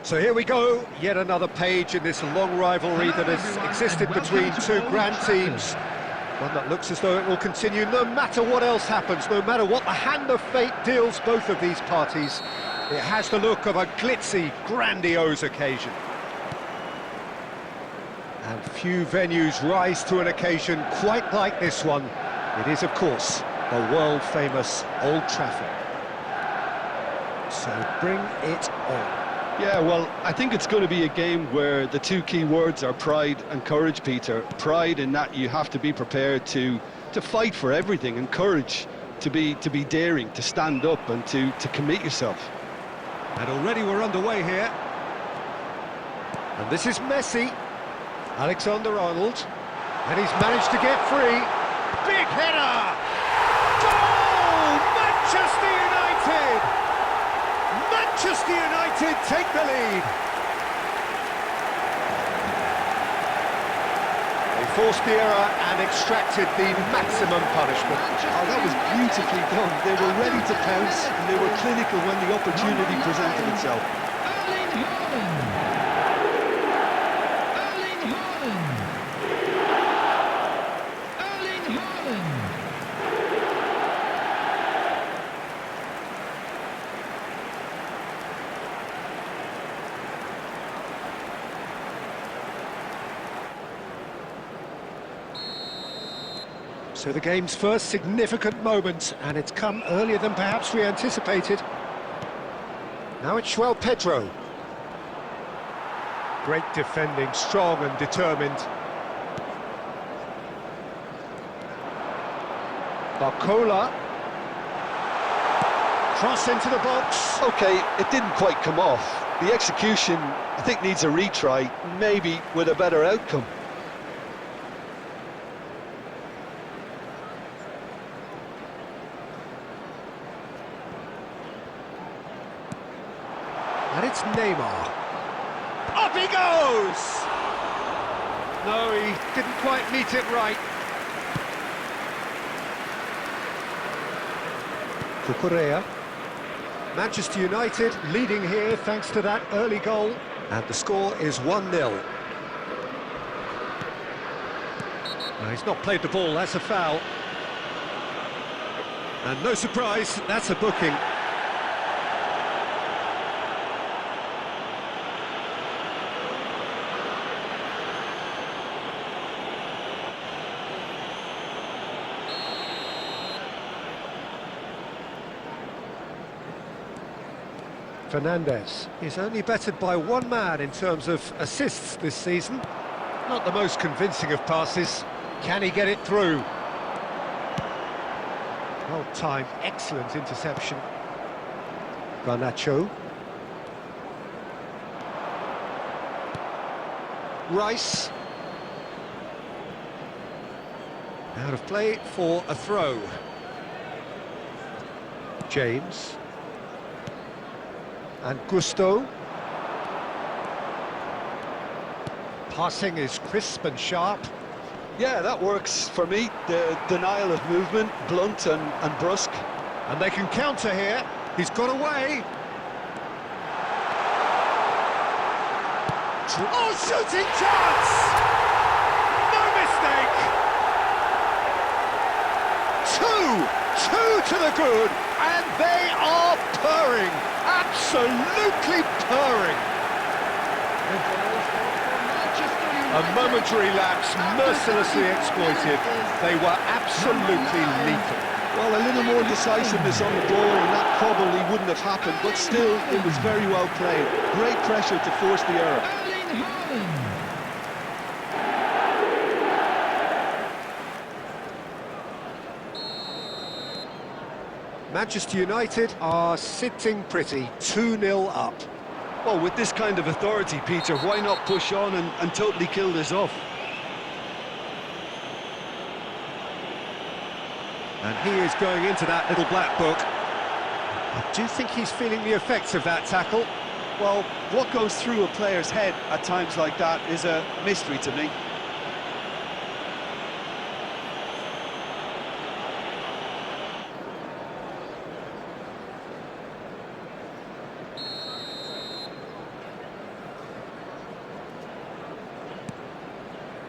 So here we go, yet another page in this long rivalry that has existed between two grand teams. One that looks as though it will continue no matter what else happens, no matter what the hand of fate deals both of these parties. It has the look of a glitzy, grandiose occasion. And few venues rise to an occasion quite like this one. It is, of course, the world-famous Old Trafford. So bring it on. Yeah, well, I think it's going to be a game where the two key words are pride and courage, Peter. Pride in that you have to be prepared to fight for everything, and courage to be daring, to stand up and to commit yourself. And already we're underway here. And this is Messi, Alexander-Arnold, and he's managed to get free. Big header! Goal! Manchester United! Manchester United take the lead. They forced the error and extracted the maximum punishment. Oh, that was beautifully done. They were ready to pounce, and they were clinical when the opportunity presented itself. So the game's first significant moment, and it's come earlier than perhaps we anticipated. Now it's João Pedro. Great defending, strong and determined. Barcola. Cross into the box. Okay, it didn't quite come off. The execution, I think, needs a retry, maybe with a better outcome. And it's Neymar. Up he goes! No, he didn't quite meet it right. Cucurella. Manchester United leading here thanks to that early goal. And the score is 1-0. Now, he's not played the ball, that's a foul. And no surprise, that's a booking. Fernandes is only bettered by one man in terms of assists this season. Not the most convincing of passes. Can he get it through? Well timed, excellent interception. Garnacho. Rice. Out of play for a throw. James. And Gusto. Passing is crisp and sharp. Yeah, that works for me. The denial of movement, blunt and brusque. And they can counter here. He's got away. Oh, shooting chance! No mistake! Two to the good, and they are purring. Absolutely purring. A momentary lapse, mercilessly exploited. They were absolutely lethal. Well, a little more decisiveness on the ball, and that probably wouldn't have happened, but still, it was very well played. Great pressure to force the error. Manchester United are sitting pretty, 2-0 up. Well, with this kind of authority, Peter, why not push on and totally kill this off? And he is going into that little black book. I do think he's feeling the effects of that tackle. Well, what goes through a player's head at times like that is a mystery to me.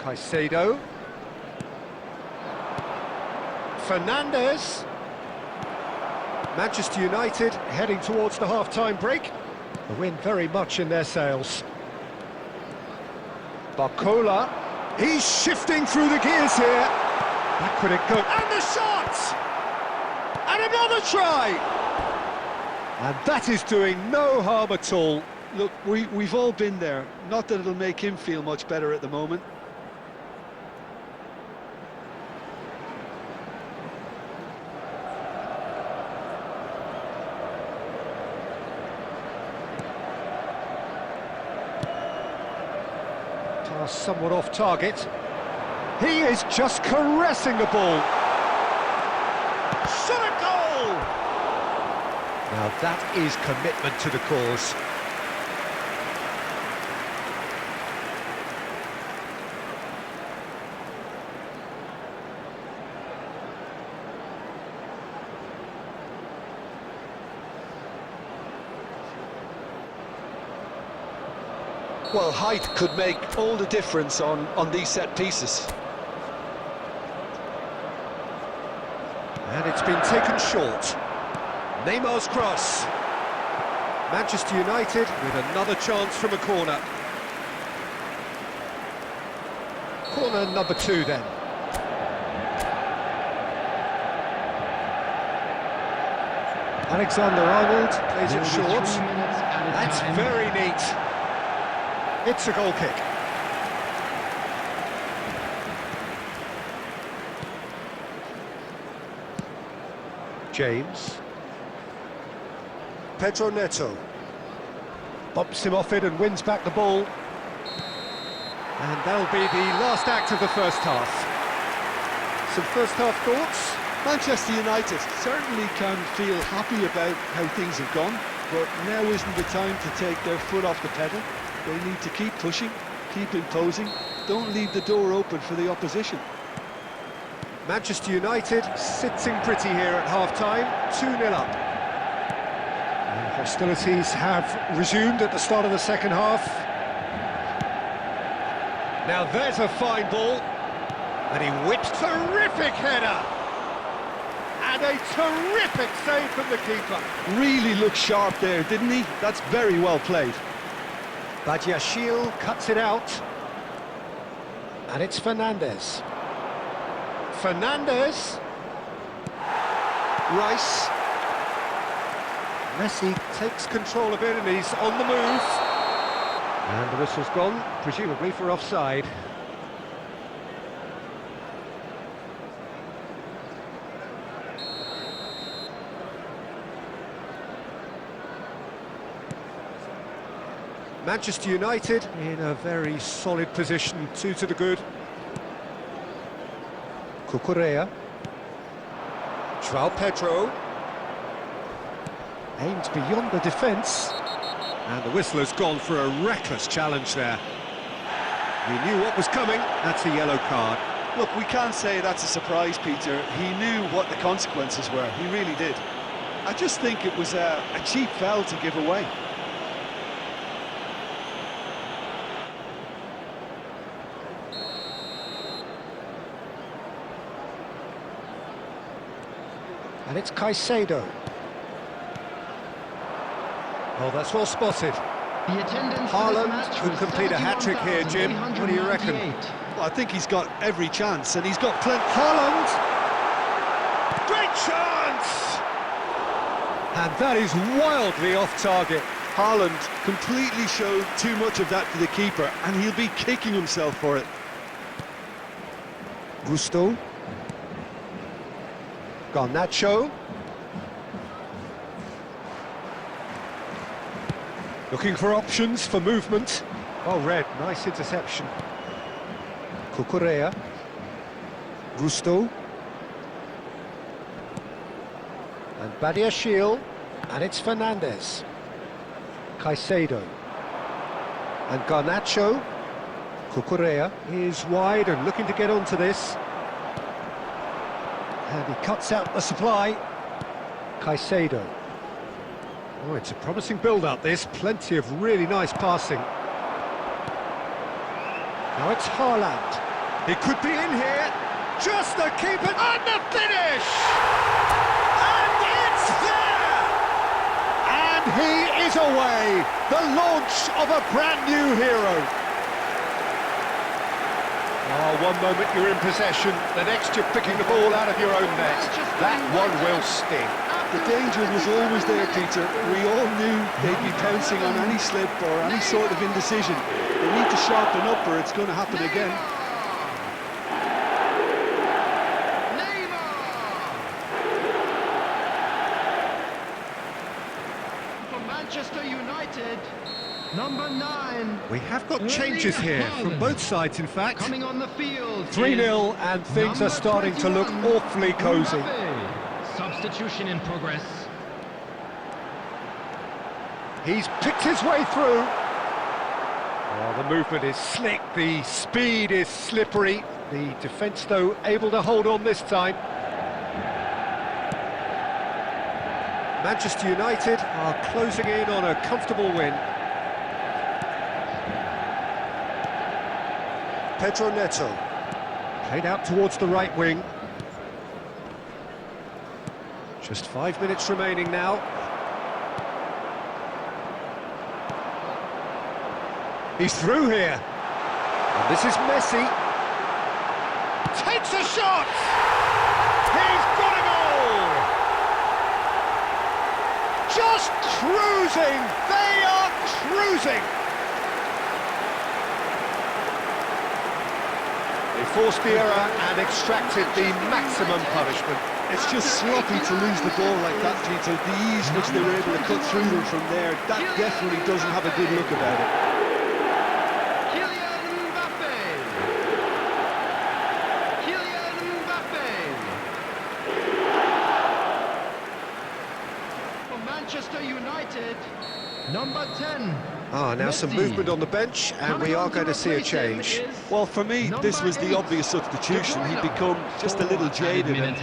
Caicedo. Fernandes. Manchester United heading towards the half-time break. The wind very much in their sails. Barcola. He's shifting through the gears here. Back could it go? And the shot! And another try! And that is doing no harm at all. Look, we've all been there. Not that it'll make him feel much better at the moment. Pass somewhat off target. He is just caressing the ball. Shot a goal! Now that is commitment to the cause. Well, height could make all the difference on these set pieces. And it's been taken short. Neymar's cross. Manchester United with another chance from a corner. Corner number 2 then. Alexander-Arnold plays it short. That's very neat. It's a goal kick. James. Pedro Neto. Bumps him off it and wins back the ball. And that'll be the last act of the first half. Some first half thoughts? Manchester United certainly can feel happy about how things have gone, but now isn't the time to take their foot off the pedal. They need to keep pushing, keep imposing, don't leave the door open for the opposition. Manchester United sitting pretty here at half-time, 2-0 up. And hostilities have resumed at the start of the second half. Now there's a fine ball, and he whips, terrific header! And a terrific save from the keeper. Really looked sharp there, didn't he? That's very well played. Badiashile cuts it out. And it's Fernandes. Fernandes. Rice. Messi takes control of it and he's on the move. And the whistle's gone, presumably for offside. Manchester United in a very solid position, 2 to the good. Cucurella. João Pedro. Aimed beyond the defence. And the whistle has gone for a reckless challenge there. He knew what was coming, that's a yellow card. Look, we can't say that's a surprise, Peter. He knew what the consequences were, he really did. I just think it was a cheap foul to give away. And it's Caicedo. Oh, that's well spotted. Haaland could complete a hat-trick here, Jim. What do you reckon? Well, I think he's got every chance, and he's got plenty. Haaland! Great chance! And that is wildly off target. Haaland completely showed too much of that to the keeper, and he'll be kicking himself for it. Gusto. Garnacho. Looking for options for movement. Oh, Red, nice interception. Cucurella. Gusto. And Badiashile. And it's Fernandes. Caicedo. And Garnacho. Cucurella is wide and looking to get onto this. And he cuts out the supply. Caicedo. Oh, it's a promising build-up, this. Plenty of really nice passing. Now it's Haaland. He could be in here, just the keeper, and the finish! And it's there! And he is away, the launch of a brand new hero. Oh, one moment you're in possession, the next you're picking the ball out of your own net. That one will sting. The danger was always there, Peter. We all knew they'd be pouncing on any slip or any sort of indecision. They need to sharpen up or it's going to happen again. For Manchester United, number 9. We have got changes here from both sides, in fact. Coming on the field. 3-0 and things are starting to look awfully cosy. Substitution in progress. He's picked his way through. Oh, the movement is slick, the speed is slippery. The defence, though, able to hold on this time. Manchester United are closing in on a comfortable win. Pedro Neto. Played out towards the right wing. Just 5 minutes remaining now. He's through here. And this is Messi. Takes a shot! He's got a goal! Just cruising! They are cruising! They forced the error and extracted the maximum punishment. It's just sloppy to lose the ball like that, Peter. The ease which they were able to cut through them from there, that definitely doesn't have a good look about it. For Manchester United, number 10. Now some movement on the bench, and we are going to see a change. Well, for me, this was the obvious substitution. He'd become just a little jaded, and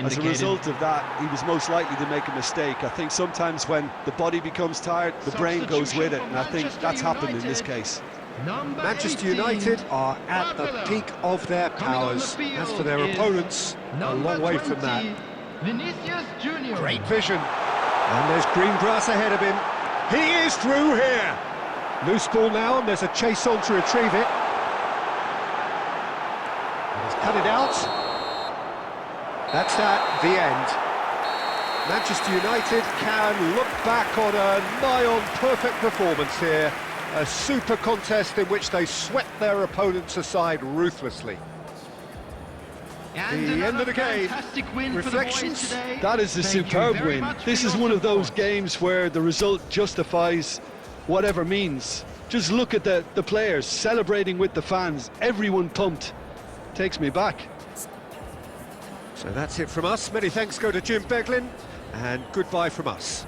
as a result of that, he was most likely to make a mistake. I think sometimes when the body becomes tired, the brain goes with it, and I think that's happened in this case. Manchester United are at the peak of their powers. As for their opponents, a long way from that. Vinicius Junior. Great vision. And there's green grass ahead of him. He is through here. Loose ball now, and there's a chase on to retrieve it. And he's cut it out. That's the end. Manchester United can look back on a nigh-on perfect performance here. A super contest in which they swept their opponents aside ruthlessly. The end of the game. Reflections? That is a superb win. This is one of those games where the result justifies whatever means. Just look at the players celebrating with the fans. Everyone pumped. Takes me back. So that's it from us. Many thanks go to Jim Beglin, and goodbye from us.